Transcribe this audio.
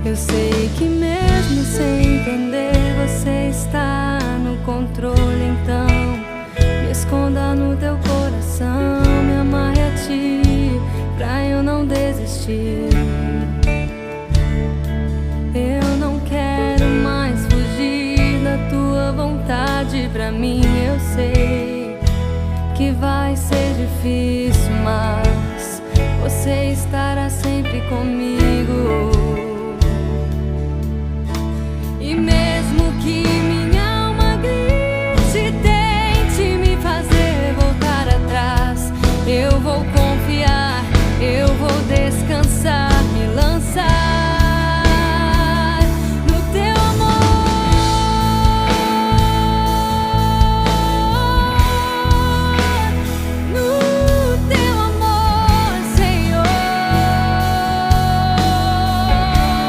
Eu sei que mesmo sem entender você está no controle, então me esconda no teu coração, me amarre a ti pra eu não desistir. Eu não quero mais fugir da tua vontade pra mim. Eu sei que vai ser difícil, mas você estará sempre comigo.